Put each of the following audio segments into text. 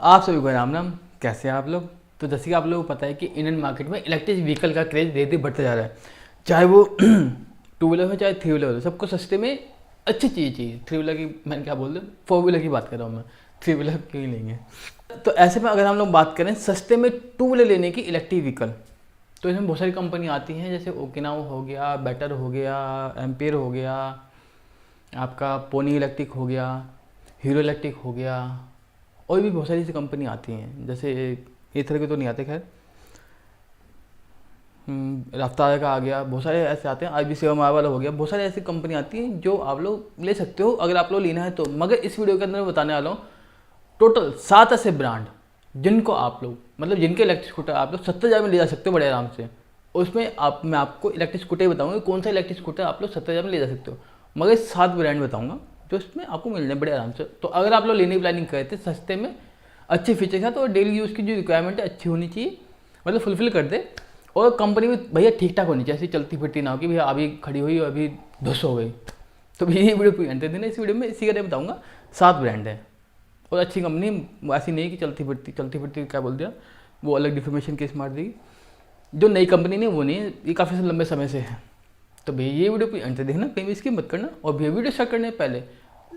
आप सभी को राम राम। कैसे हैं आप लोग? तो जैसे कि आप लोगों को पता है कि इंडियन मार्केट में इलेक्ट्रिक व्हीकल का क्रेज धीरे धीरे बढ़ता जा रहा है। चाहे वो टू व्हीलर हो चाहे थ्री व्हीलर हो, सबको सस्ते में अच्छी चीज़ चाहिए। थ्री व्हीलर की मैंने क्या बोल दूँ, फोर व्हीलर की बात कर रहा हूँ मैं, थ्री व्हीलर क्यों ही लेंगे। तो ऐसे में अगर हम लोग बात करें सस्ते में टू व्हीलर लेने की इलेक्ट्रिक व्हीकल, तो इसमें बहुत सारी कंपनी आती हैं, जैसे ओकिनावा हो गया, बेटर हो गया, एम्पेयर हो गया, आपका पोनी इलेक्ट्रिक हो गया, हीरो इलेक्ट्रिक हो गया, और भी बहुत सारी ऐसी कंपनी आती हैं। जैसे ये तरह के तो नहीं आते खैर, रफ्तार का आ गया, बहुत सारे ऐसे आते हैं, आई बी सेवा वाला हो गया, बहुत सारी ऐसी कंपनी आती हैं जो आप लोग ले सकते हो अगर आप लोग लेना है तो। मगर इस वीडियो के अंदर मैं बताने वाला हूँ टोटल 7 ऐसे ब्रांड जिनको आप लोग, मतलब जिनके इलेक्ट्रिक स्कूटर आप लोग 70,000 में ले जा सकते हो बड़े आराम से। उसमें मैं आपको इलेक्ट्रिक स्कूटर ही बताऊंगा कौन सा इलेक्ट्रिक स्कूटर आप लोग 70,000 में ले जा सकते हो। मगर 7 ब्रांड बताऊंगा जो इसमें आपको मिलने बड़े आराम से। तो अगर आप लोग लेने की प्लानिंग करते सस्ते में अच्छे फीचर के साथ और डेली यूज़ की जो रिक्वायरमेंट है अच्छी होनी चाहिए, मतलब फुलफिल कर दे, और कंपनी में भैया ठीक ठाक होनी चाहिए, ऐसी चलती फिरती ना हो कि भैया अभी खड़ी हुई और अभी धुस हो गई। तो भैया ये वीडियो पूरी एंटर देना, इस वीडियो में इसी का बताऊंगा 7 ब्रांड है और अच्छी कंपनी, ऐसी नहीं कि चलती फिरती क्या बोल दिया, वो अलग डिफॉर्मेशन केस मार देगी। जो नई कंपनी नहीं वो नहीं है, ये काफ़ी लंबे समय से है। तो भैया ये वीडियो पूरी एंटर देखना, कहीं भी स्किप मत करना, और भैया वीडियो स्टार्ट करने से पहले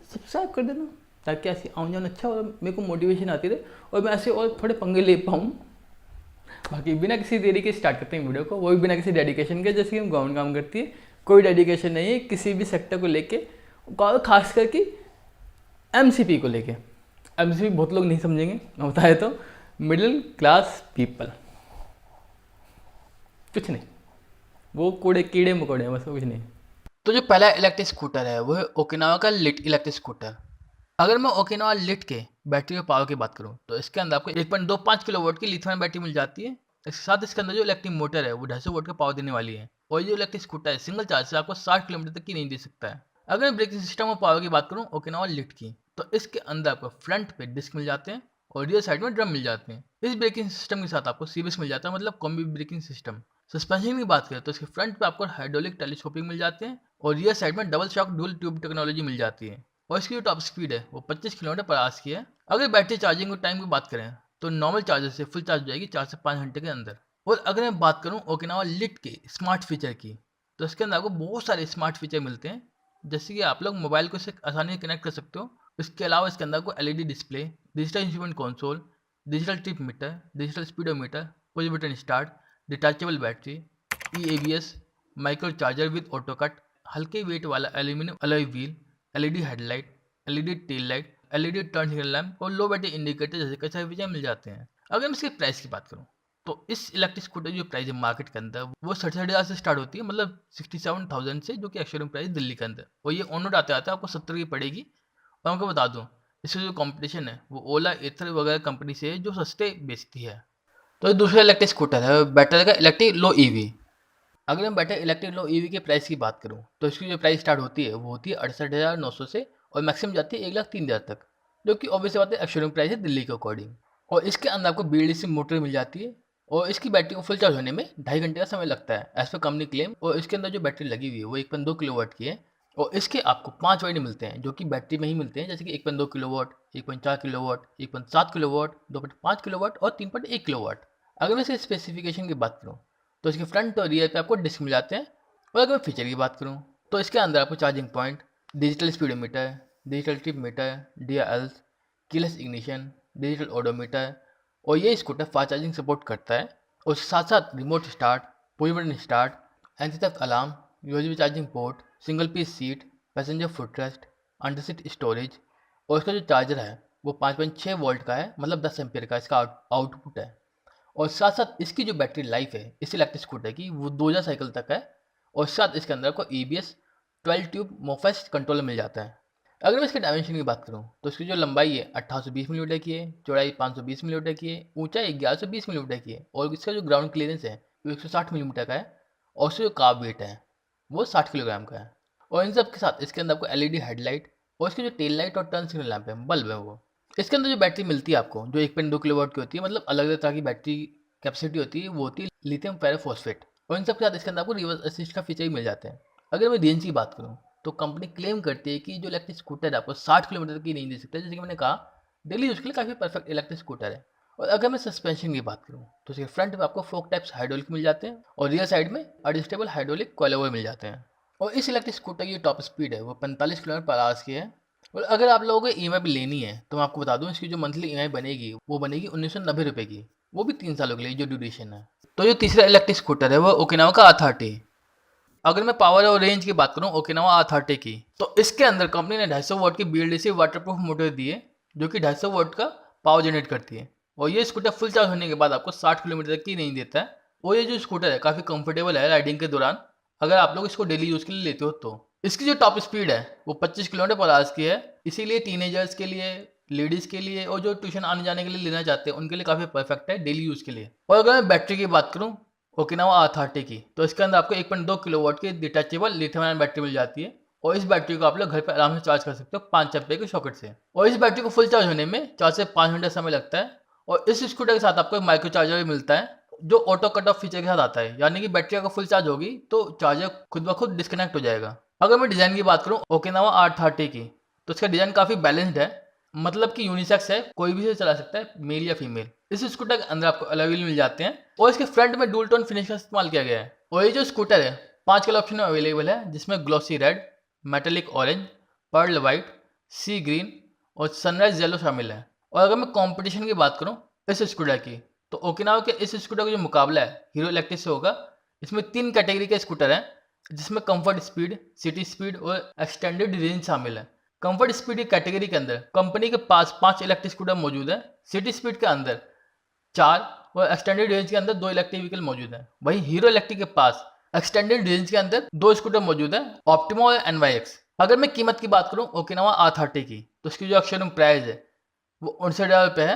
सब्सक्राइब कर देना, ताकि ऐसी आउन जान अच्छा और मेरे को मोटिवेशन आती रहे और मैं ऐसे और थोड़े पंगे ले पाऊँ। बाकी बिना किसी देरी के स्टार्ट करते हैं वीडियो को, वो भी बिना किसी डेडिकेशन के, जैसे कि हम गवर्नमेंट काम करती है, कोई डेडिकेशन नहीं है किसी भी सेक्टर को लेके, खास करके एमसीपी को लेके। एमसीपी बहुत लोग नहीं समझेंगे, मैं बताया तो मिडिल क्लास पीपल, कुछ नहीं, वो कूड़े कीड़े मकोड़े हैं बस, कुछ नहीं। तो जो पहला इलेक्ट्रिक स्कूटर है वो है ओकिनावा का लिट इलेक्ट्रिक स्कूटर। अगर मैं ओकिनावा लिट के बैटरी और पावर की बात करूं तो इसके अंदर आपको 1.25 किलोवाट की लिथियम बैटरी मिल जाती है। इसके साथ इसके अंदर जो इलेक्ट्रिक मोटर है वो 250 वोल्ट का पावर देने वाली है, और ये जो इलेक्ट्रिक स्कूटर है सिंगल चार्ज से आपको 60 किलोमीटर तक की नहीं दे सकता है। अगर मैं ब्रेकिंग सिस्टम और पावर की बात करूं ओकिनावा लिट की, तो इसके अंदर आपको फ्रंट पे डिस्क मिल जाते हैं और रियर साइड में ड्रम मिल जाते हैं। इस ब्रेकिंग सिस्टम के साथ आपको सीबीएस मिल जाता है, मतलब कॉम्बी ब्रेकिंग सिस्टम। सस्पेंशन की बात करें तो इसके फ्रंट पे आपको हाइड्रोलिक टेलीस्कोपिंग मिल जाते हैं और रियर साइड में double shock dual tube technology मिल जाती है, और इसकी जो टॉप स्पीड है वो 25 किलोमीटर पर आवर्स की है। अगर बैटरी चार्जिंग के टाइम की बात करें तो नॉर्मल चार्जर से फुल चार्ज हो जाएगी 4 से 5 घंटे के अंदर। और अगर मैं बात करूं ओकिनावा लिट के स्मार्ट फीचर की, तो इसके अंदर आपको बहुत सारे स्मार्ट फीचर मिलते हैं, जैसे कि आप लोग मोबाइल को इससे आसानी से कनेक्ट कर सकते हो। इसके अलावा इसके अंदर आपको LED display, digital instrument console, digital trip meter, digital speedometer, push button start, detachable battery, EABS, micro charger with auto cut, हल्के वेट वाला aluminium alloy wheel, LED headlight, LED tail light, LED turn signal lamp और लो battery indicator जैसे कई सारे feature मिल जाते हैं। अगर मैं इसके प्राइस की बात करूँ तो इस इलेक्ट्रिक स्कूटर जो प्राइस है मार्केट के अंदर वो 67,000 से स्टार्ट होती है, मतलब 67,000 से, जो कि एक्चुअल प्राइस दिल्ली के अंदर, और ये ऑन रोड आते आते आपको 70 की पड़ेगी। और आपको बता दूँ इससे जो कंपटीशन है वो ओला एथर वगैरह कंपनी से है जो सस्ते बेचती है। तो दूसरा इलेक्ट्रिक स्कूटर है बेटर का इलेक्ट्रिक लो ईवी। अगर मैं बेटर इलेक्ट्रिक लो ईवी के प्राइस की बात करूँ तो इसकी जो प्राइस स्टार्ट होती है वो होती है 68,900 से, और मैक्सिमम जाती है 1,03,000 तक, जो कि ऑब्वियस बात है एक्चुअल प्राइस है दिल्ली के अकॉर्डिंग। और इसके अंदर आपको BLDC मोटर मिल जाती है, और इसकी बैटरी को फुल चार्ज होने में 2.5 घंटे का समय लगता है एज पर कंपनी क्लेम। और इसके अंदर जो बैटरी लगी हुई है वो 1.2 किलोवाट की है, और इसके आपको 5 वाट मिलते हैं जो कि बैटरी में ही मिलते हैं, जैसे कि 1.2 किलोवाट, 1.4 किलोवाट, 1.7 किलोवाट, 2.5 किलोवाट और 3.1 किलोवाट। अगर मैं इसके स्पेसिफिकेशन की बात करूँ तो इसके फ्रंट और रियर पे आपको डिस्क मिल जाते हैं। और अगर मैं फीचर की बात करूँ तो इसके अंदर आपको charging point, digital speedometer, digital trip meter, DRL, keyless ignition, digital odometer, और ये स्कूटर फास्ट चार्जिंग सपोर्ट करता है। और साथ साथ remote start, push button start, anti theft alarm, USB charging port, single piece seat, passenger footrest, under seat storage. और इसका जो चार्जर है वो 5.6 वोल्ट का है, मतलब 10 एम्पियर का इसका आउटपुट है। और साथ साथ इसकी जो बैटरी लाइफ है इस इलेक्ट्रिक स्कूटर की वो 2000 साइकिल तक है, और साथ इसके अंदर आपको EBS 12 ट्यूब मोफेस्ट कंट्रोलर मिल जाता है। अगर मैं इसके डायमेंशन की बात करूँ तो इसकी जो लंबाई है 1820 मिलीमीटर की है, चौड़ाई 520 मिलीमीटर की है, ऊंचाई 1120 मिलीमीटर की है, और इसका जो ग्राउंड क्लियरेंस है वो 160 मिलीमीटर का है, और उसका जो कार्ब वेट है वो 60 किलोग्राम का है। और इन सब के साथ इसके अंदर आपको LED हेडलाइट और इसकी जो टेल लाइट और टर्न सिग्नल लैंप है, बल्ब है वो। इसके अंदर जो बैटरी मिलती है आपको जो 1.2 किलोवाट की होती है, मतलब अलग अलग तरह की बैटरी कैपेसिटी होती है, वो होती है लिथियम फेरोफॉस्फेट। और इन सब के साथ इसके अंदर आपको रिवर्स असिस्ट का फीचर भी मिल जाते हैं। अगर मैं रेंज की बात करूँ तो कंपनी क्लेम करती है कि जो इलेक्ट्रिक स्कूटर है आपको 60 किलोमीटर की नहीं दे सकता, जैसे कि मैंने कहा डेली यूज़ के लिए काफ़ी परफेक्ट इलेक्ट्रिक स्कूटर है। और अगर मैं सस्पेंशन की बात करूँ तो इसके फ्रंट में आपको फोक टाइप्स हाइड्रोलिक मिल जाते हैं और रियर साइड में एडजस्टेबल हाइड्रोलिक कोइलओवर मिल जाते हैं। और इस इलेक्ट्रिक स्कूटर की टॉप स्पीड है वो 45 किलोमीटर पर आवर्स की है। और अगर आप लोगों को ईएमआई भी लेनी है तो मैं आपको बता दूं इसकी जो मंथली ईएमआई बनेगी वो बनेगी 1990 रुपये की, वो भी 3 सालों के लिए जो ड्यूरेशन है। तो जो तीसरा इलेक्ट्रिक स्कूटर है वो ओकिनावा का R30। अगर मैं पावर और रेंज की बात करूं ओकिनावा R30 की, तो इसके अंदर कंपनी ने 250 वॉट की BLDC वाटरप्रूफ मोटर दी है जो कि 250 वॉट का पावर जनरेट करती है। और ये स्कूटर फुल चार्ज होने के बाद आपको 60 किलोमीटर तक की रेंज देता है। और ये जो स्कूटर है काफ़ी कंफर्टेबल है राइडिंग के दौरान, अगर आप लोग इसको डेली यूज़ के लिए लेते हो तो। इसकी जो टॉप स्पीड है वो 25 किलोमीटर पर आवर्स की है, इसीलिए टीनेजर्स के लिए, लेडीज़ के लिए और जो ट्यूशन आने जाने के लिए लेना चाहते हैं उनके लिए काफ़ी परफेक्ट है डेली यूज़ के लिए। और अगर मैं बैटरी की बात करूँ ओकिनावा R30 की, तो इसके अंदर आपको 1.2 किलोवाट की डिटैचेबल लिथियम आयन बैटरी मिल जाती है। और इस बैटरी को आप लोग घर पर आराम से चार्ज कर सकते हो 5 एम्पीयर के सॉकेट से। और इस बैटरी को फुल चार्ज होने में 4 से 5 घंटे समय लगता है। और इस स्कूटर के साथ आपको एक माइक्रो चार्जर भी मिलता है जो ऑटो कट ऑफ फीचर के साथ आता है, यानी कि बैटरी अगर फुल चार्ज होगी तो चार्जर खुद ब खुद डिस्कनेक्ट हो जाएगा। अगर मैं डिज़ाइन की बात करूँ ओकिनावा R30 की, तो इसका डिज़ाइन काफ़ी बैलेंस्ड है, मतलब कि यूनिसेक्स है, कोई भी इसे चला सकता है, मेल या फीमेल। इस स्कूटर के अंदर आपको अलॉय व्हील मिल जाते हैं और इसके फ्रंट में डुअल टोन फिनिश का इस्तेमाल किया गया है। और ये जो स्कूटर है 5 कलर ऑप्शन में अवेलेबल है, जिसमें glossy red, metallic orange, pearl white, sea green और सनराइज येलो शामिल है। और अगर मैं कंपटीशन की बात करूं इस स्कूटर की, तो ओकिनावा के इस स्कूटर का जो मुकाबला है हीरो इलेक्ट्रिक से होगा। इसमें 3 कैटेगरी के स्कूटर हैं, जिसमें कंफर्ट स्पीड, सिटी स्पीड और एक्सटेंडेड रेंज शामिल है। कंफर्ट स्पीड की कैटेगरी के अंदर कंपनी के पास 5 इलेक्ट्रिक स्कूटर मौजूद है, सिटी स्पीड के अंदर 4 और एक्सटेंडेड रेंज के अंदर 2 इलेक्ट्रिक व्हीकल मौजूद है। वहीं हीरो इलेक्ट्रिक के पास एक्सटेंडेड रेंज के अंदर 2 स्कूटर मौजूद है, ऑप्टिमा और NYX। अगर मैं कीमत की बात करूं ओकिनावा R30 की, तो उसकी जो अक्षरम प्राइस है वो 59,000 है।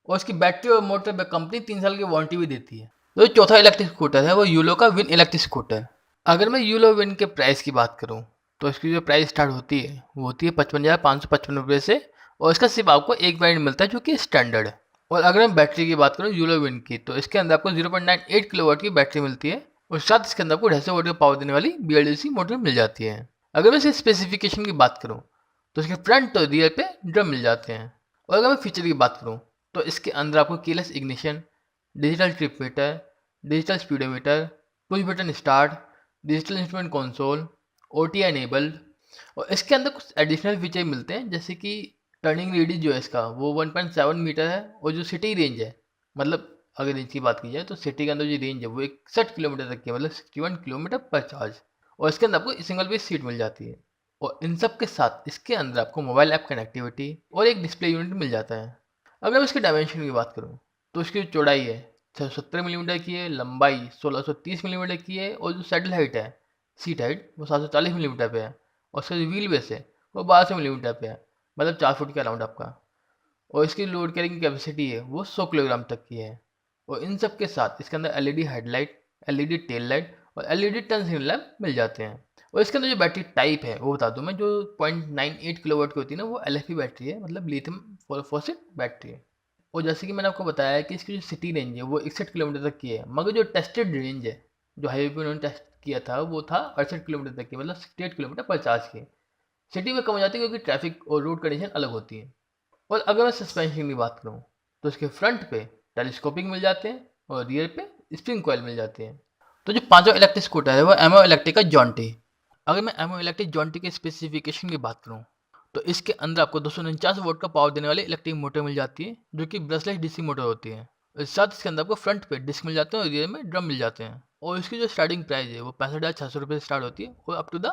और इसकी बैटरी और मोटर पे कंपनी 3 साल की वारंटी भी देती है। तो जो चौथा इलेक्ट्रिक स्कूटर है वो यूलो का विन इलेक्ट्रिक स्कूटर। अगर मैं यूलो विन के प्राइस की बात करूं तो इसकी जो प्राइस स्टार्ट होती है वो होती है 55,555 रुपये से। और इसका सिर्फ आपको एक वेरिएंट मिलता है जो कि स्टैंडर्ड है। और अगर मैं बैटरी की बात करूँ यूलो विन की, तो इसके अंदर आपको 0.98 किलोवाट की बैटरी मिलती है और साथ इसके अंदर आपको 250 वोल्ट का पावर देने वाली BLDC मोटर मिल जाती है। अगर मैं इसके स्पेसिफिकेशन की बात करूँ तो इसके फ्रंट और रियर पे ड्रम मिल जाते हैं। और अगर मैं फीचर की बात करूँ तो इसके अंदर आपको keyless ignition, digital trip meter, digital speedometer, push button start, digital instrument console, OTA enabled. और इसके अंदर कुछ एडिशनल फीचर मिलते हैं, जैसे कि टर्निंग रेडियस जो है इसका वो 1.7 मीटर है। और जो सिटी रेंज है, मतलब अगर रेंज की बात की जाए तो सिटी के अंदर जो रेंज है वो 61 किलोमीटर तक की है, मतलब 61 किलोमीटर पर चार्ज। और इसके अंदर आपको सिंगल बेस सीट मिल जाती है। और इन सब के साथ इसके अंदर आपको मोबाइल ऐप कनेक्टिविटी और एक डिस्प्ले यूनिट मिल जाता है। अगर मैं इसके डायमेंशन की बात करूँ तो इसकी चौड़ाई है 670 मिलीमीटर की है, लंबाई 1630 मिलीमीटर की है और जो सैडल हाइट है, सीट हाइट, वो 740 मिलीमीटर पे है। और इसका जो व्हील बेस है वो 1200 मिलीमीटर पे है, मतलब 4 फुट के अराउंड आपका। और इसकी लोड कैरिंग कैपेसिटी है वो 100 किलोग्राम तक की है। और इन सब के साथ इसके अंदर LED headlight, LED tell light और LED टर्न सिग्नल लैम्प मिल जाते हैं। और इसके अंदर जो बैटरी टाइप है वो बता दूं मैं, जो 0.98 किलोवाट की होती है ना, वो LFP बैटरी है, मतलब लिथियम फॉस्फेट बैटरी है। और जैसे कि मैंने आपको बताया कि इसकी जो सिटी रेंज है वो 61 किलोमीटर तक की है, मगर जो टेस्टेड रेंज है, जो हाईवे पे उन्होंने टेस्ट किया था, वो था 68 किलोमीटर तक की, मतलब 68 किलोमीटर पर चार्ज की। सिटी में कम हो जाती है क्योंकि ट्रैफिक और रोड कंडीशन अलग होती है। और अगर मैं सस्पेंशन की बात करूँ तो इसके फ्रंट पे टेलीस्कोपिक मिल जाते हैं और रियर पे स्प्रिंग कॉइल मिल जाते हैं। तो जो पांचवा इलेक्ट्रिक स्कूटर है वो एमओ इलेक्ट्रिक का जॉन्टी। अगर मैं एमओ इलेक्ट्रिक जॉन्टी के स्पेसिफिकेशन की बात करूँ तो इसके अंदर आपको 249 वोल्ट का पावर देने वाली इलेक्ट्रिक मोटर मिल जाती है, जो कि ब्रशलेस DC मोटर होती है। और साथ इसके अंदर आपको फ्रंट पे डिस्क मिल जाते हैं और रियर में ड्रम मिल जाते हैं। और इसकी जो स्टार्टिंग प्राइस है वो 65,600 रुपये से स्टार्ट होती है और अप टू द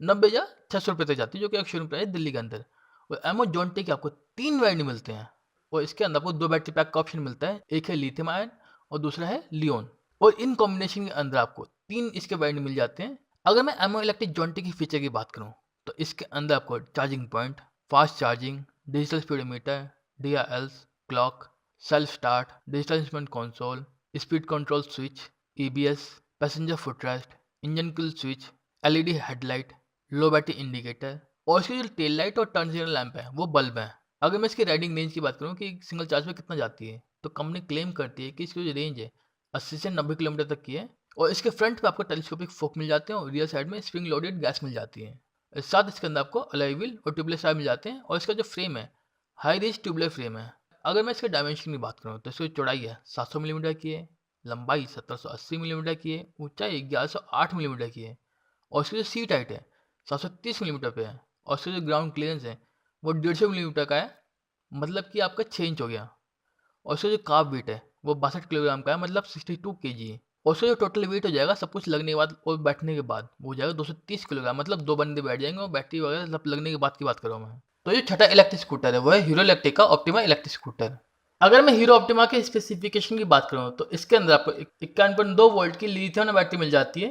90,600 रुपये तक जाती है, जो कि एक शोरूम प्राइस दिल्ली के अंदर। और एमओ जॉन्टी के आपको 3 वेरिएंट मिलते हैं और इसके अंदर आपको 2 बैटरी पैक का ऑप्शन मिलता है, एक है लिथियम आयन और दूसरा है लियोन। और इन कॉम्बिनेशन के अंदर आपको 3 इसके वेरिएंट मिल जाते हैं। अगर मैं एमओ इलेक्ट्रिक जॉन्टी की फीचर की बात करूँ तो इसके अंदर आपको charging point, fast charging, digital speedometer, DRLs, clock, self start, digital instrument console, speed control switch, EBS, passenger footrest, engine kill switch, LED headlight, low battery indicator. और इसकी जो टेल लाइट और टर्न सिग्नल लैंप है वो bulb है। अगर मैं इसकी राइडिंग रेंज की बात करूँ कि सिंगल चार्ज में कितना जाती है, तो कंपनी क्लेम करती है कि इसकी जो रेंज है 80 से 90 किलोमीटर तक की है। और इसके फ्रंट पे आपको टेलीस्कोपिक फोक मिल जाते हैं और रियर साइड में स्प्रिंग लोडेड गैस मिल जाती है। साथ इसके अंदर आपको अलॉय व्हील और ट्यूबलेस टायर मिल जाते हैं। और इसका जो फ्रेम है हाई रेंज ट्यूबुलर फ्रेम है। अगर मैं इसके डायमेंशन की बात करूँ तो इसकी चौड़ाई है 700 मिलीमीटर की है, लंबाई 1780 मिलीमीटर की है, ऊंचाई 1108 मिलीमीटर की है और इसकी जो सीट हाइट है 730 मिलीमीटर पे है और इसका जो ग्राउंड क्लियरेंस है वो 150 मिलीमीटर का है, मतलब कि आपका 6 इंच हो गया। और उसका जो कार्ब वेट है वो 62 किलोग्राम का है, मतलब 62 kg है। और उसका जो टोटल वेट हो जाएगा सब कुछ लगने के बाद और बैठने के बाद वो हो जाएगा 230 किलोग्राम, मतलब 2 बंदे बैठ जाएंगे और बैटरी वगैरह सब लगने के बाद की बात कर रहा हूँ मैं। तो ये छठा इलेक्ट्रिक स्कूटर है वो है हीरो इलेक्ट्रिक का ऑप्टिमा इलेक्ट्रिक स्कूटर। अगर मैं हीरो ऑप्टिमा के स्पेसिफिकेशन की बात करूँ तो इसके अंदर आपको 51.2 वोल्ट की लिथियम बैटरी मिल जाती है।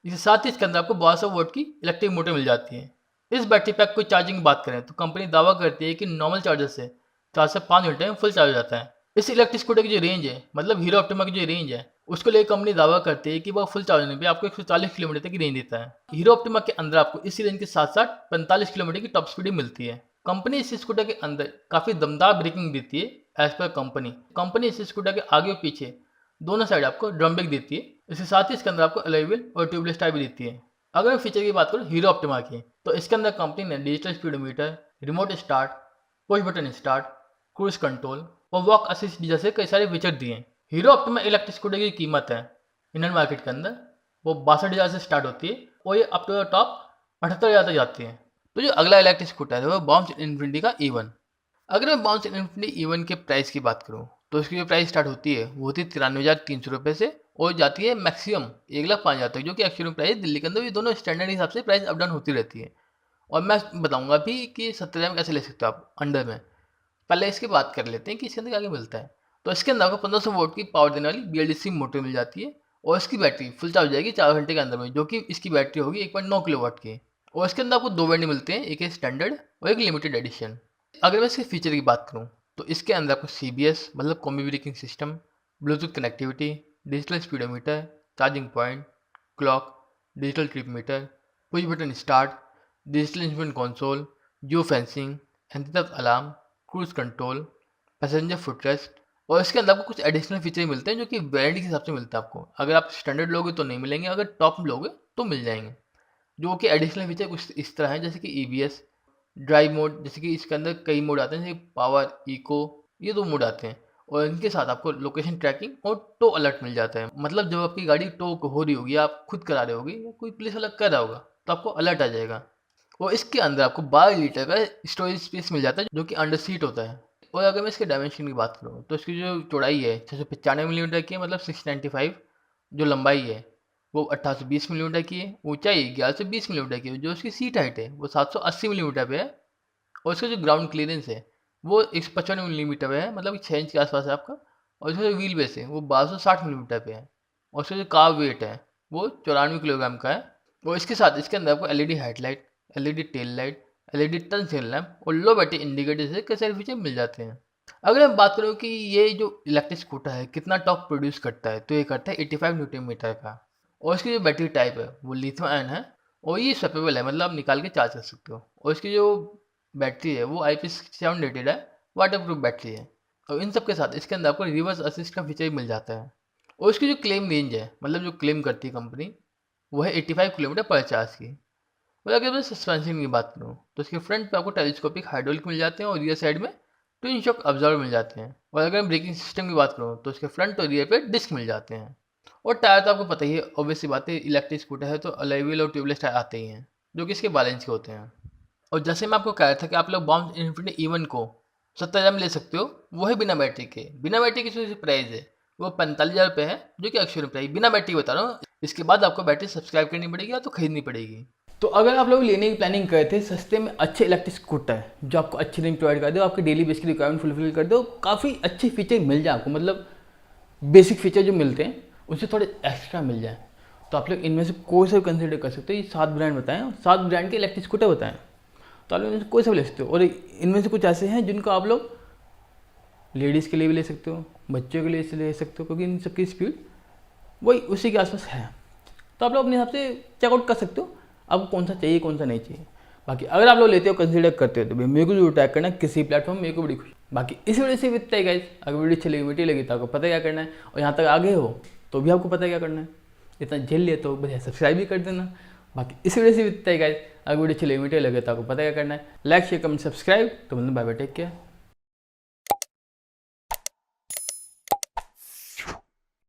इसके साथ ही इसके अंदर आपको 1200 वोल्ट की इलेक्ट्रिक मोटर मिल जाती है। इस बैटरी पैक को चार्जिंग की बात करें तो कंपनी दावा करती है कि नॉर्मल चार्जर से 4 से 5 घंटे में फुल चार्ज हो जाता है। इस इलेक्ट्रिक स्कूटर की जो रेंज है, मतलब हीरो ऑप्टिमा की जो रेंज है, उसको लेकर कंपनी दावा करती है कि वह फुल चार्ज होने पे आपको 140 किलोमीटर तक की रेंज देता है। हीरो ऑप्टिमा के अंदर आपको इसी रेंज के साथ साथ 45 किलोमीटर की टॉप स्पीड मिलती है। कंपनी इस स्कूटर के अंदर काफ़ी दमदार ब्रेकिंग देती है एज पर कंपनी इस स्कूटर के आगे और पीछे दोनों साइड आपको ड्रम ब्रेक देती है। इसके साथ ही इसके अंदर आपको अलॉय व्हील और ट्यूबलेस टायर भी देती है। अगर मैं फीचर की बात करूँ हीरो ऑप्टिमा की तो इसके अंदर कंपनी ने digital speedometer, remote start, push button start, cruise control और वॉक असिस्ट जैसे कई सारे फीचर दिए हैं। हीरो ऑप्टिमा इलेक्ट्रिक स्कूटर की कीमत है इंडियन मार्केट के अंदर वो 62,000 से स्टार्ट होती है और ये अप टू द टॉप 78,000 तक जाती है। तो जो अगला इलेक्ट्रिक स्कूटर है वो बाउंस इन्फिनिटी का E1। अगर मैं बाउंस इन्फिनिटी E1 के प्राइस की बात करूँ तो इसकी जो प्राइस स्टार्ट होती है वो होती है 93,300 रुपये से और जाती है मैक्सिमम 1,05,000 तक, जो कि एक्चुअल प्राइस दिल्ली के अंदर ये दोनों स्टैंडर्ड हिसाब से प्राइस अप डाउन होती रहती है। और मैं बताऊंगा भी कि 70,000 में कैसे ले सकते हो आप अंडर में। पहले इसकी बात कर लेते हैं कि इसके अंदर क्या क्या मिलता है। तो इसके अंदर आपको 1500 वोल्ट की पावर देने वाली BLDC मोटर मिल जाती है और इसकी बैटरी फुल चार्ज हो जाएगी 4 घंटे के अंदर में, जो कि इसकी बैटरी होगी 1.9 किलोवाट की। और इसके अंदर आपको 2 वेरिएंट मिलते हैं, एक है स्टैंडर्ड और एक लिमिटेड एडिशन। अगर मैं इसके फीचर की बात करूँ तो इसके अंदर आपको CBS मतलब combi braking system, Bluetooth connectivity, digital speedometer, charging point, clock, digital trip meter, push button start, digital instrument console, geo fencing, anti theft alarm, cruise control, passenger footrest. और इसके अंदर आपको कुछ एडिशनल फीचर मिलते हैं जो कि वेरिएंट के हिसाब से मिलता है आपको। अगर आप स्टैंडर्ड लोगे तो नहीं मिलेंगे, अगर टॉप लोगे तो मिल जाएंगे। जो कि एडिशनल फीचर कुछ इस तरह है जैसे कि EBS, ड्राइव मोड, जैसे कि इसके अंदर कई मोड आते हैं जैसे पावर, इको, ये 2 मोड आते हैं। और इनके साथ आपको लोकेशन ट्रैकिंग और टो अलर्ट मिल जाता है, मतलब जब आपकी गाड़ी टो हो रही होगी, आप खुद करा रहे होगी या कोई पुलिस वाला कर रहा होगा तो आपको अलर्ट आ जाएगा। और इसके अंदर आपको 12 लीटर का स्टोरेज स्पेस मिल जाता है जो कि अंडर सीट होता है। और अगर मैं इसके डायमेंशन की बात करूँ तो इसकी जो चौड़ाई है 695 मिलीमीटर की है, मतलब 695। जो लंबाई है वो 1820 मिलीमीटर की है, ऊंचाई 1120 मिलीमीटर की है। जो इसकी सीट हाइट है वो 780 मिलीमीटर पे है और इसका जो ग्राउंड क्लियरेंस है वो 155 मिलीमीटर पे है, मतलब 6 इंच के आसपास है आपका। और इसका जो व्हील बेस है वो 1260 मिलीमीटर पे है और इसका जो कार वेट है वो 94 किलोग्राम का है। और इसके साथ इसके अंदर आपको LED headlight, LED tail light, LED turn signal lamp और लो बैटरी इंडिकेटर जैसे कई सारे फीचर मिल जाते हैं। अगर मैं बात करूँ कि ये जो इलेक्ट्रिक स्कूटर है कितना टॉर्क प्रोड्यूस करता है तो ये करता है 85 न्यूटन मीटर का। और इसकी जो बैटरी टाइप है वो लिथियम आयन है और ये स्वैपेबल है, मतलब आप निकाल के चार्ज कर सकते हो। और इसकी जो बैटरी है वो IP67 रेटेड है, वाटर प्रूफ बैटरी है। और इन सब के साथ इसके अंदर आपको रिवर्स असिस्ट का फीचर भी मिल जाता है। और इसकी जो क्लेम रेंज है, मतलब जो क्लेम करती है कंपनी, वो है 85 किलोमीटर पर चार्ज की। और अगर मैं सस्पेंशन की बात करूँ तो इसके फ्रंट पे आपको टेलीस्कोपिक हाइड्रोलिक मिल जाते हैं और रियर साइड में ट्विन शॉक ऑब्जर्वर मिल जाते हैं। और अगर मैं ब्रेकिंग सिस्टम की बात करूँ तो इसके फ्रंट और रियर पे डिस्क मिल जाते हैं। और टायर तो आपको पता ही है, ऑब्वियस सी बात है, इलेक्ट्रिक स्कूटर है तो अलॉय व्हील और ट्यूबलेस टायर आते ही हैं जो कि इसके बैलेंस के होते हैं। और जैसे मैं आपको कह रहा था कि आप लोग बाउंस इन्फिनिटी E1 को 70,000 में ले सकते हो, वो है बिना बैटरी के। बिना बैटरी की जो प्राइस है वो 45,000 रुपये है, जो कि एक्चुअल प्राइस बिना बैटरी बता रहा हूँ। इसके बाद आपको बैटरी सब्सक्राइब करनी पड़ेगी या तो खरीदनी पड़ेगी। तो अगर आप लोग लेने की प्लानिंग करते हैं सस्ते में अच्छे इलेक्ट्रिक स्कूटर जो आपको अच्छी रेंज प्रोवाइड कर दो, आपकी डेली बेस की रिक्वायरमेंट फुलफिल कर दो, काफ़ी अच्छे फीचर मिल जाए आपको, मतलब बेसिक फीचर जो मिलते हैं उनसे थोड़े एक्स्ट्रा मिल जाए, तो आप लोग इनमें से कोई सा कंसिडर कर सकते हो। ये 7 ब्रांड बताएं, 7 ब्रांड के इलेक्ट्रिक स्कूटर बताएं, तो आप लोग इनमें से कोई सा भी ले सकते हो। और इनमें से कुछ ऐसे हैं जिनको आप लोग लेडीज़ के लिए भी ले सकते हो, बच्चों के लिए से ले सकते हो, क्योंकि इन सबकी स्पीड वही उसी के आसपास है। तो आप लोग अपने हिसाब से चेकआउट कर सकते हो आपको कौन सा चाहिए कौन सा नहीं चाहिए। बाकी अगर आप लोग लेते हो कंसीडर करते हो तो मेरे को जरूर टैग करना किसी प्लेटफॉर्म, मेरे को बड़ी खुशी। बाकी इस वीडियो से इतना ही गाइस। अगर वीडियो अच्छी लगी वीडियो लगी तो आपको पता क्या करना है, और यहाँ तक आगे हो तो भी आपको पता क्या करना है। इतना झेल लिया तो बस सब्सक्राइब भी कर देना। बाकी इस वीडियो से इतना ही गाइस। अगर वीडियो अच्छी लगी वीडियो लगे तो आपको पता क्या करना है, लाइक शेयर कमेंट सब्सक्राइब। तो मतलब बाय बाय, टेक केयर।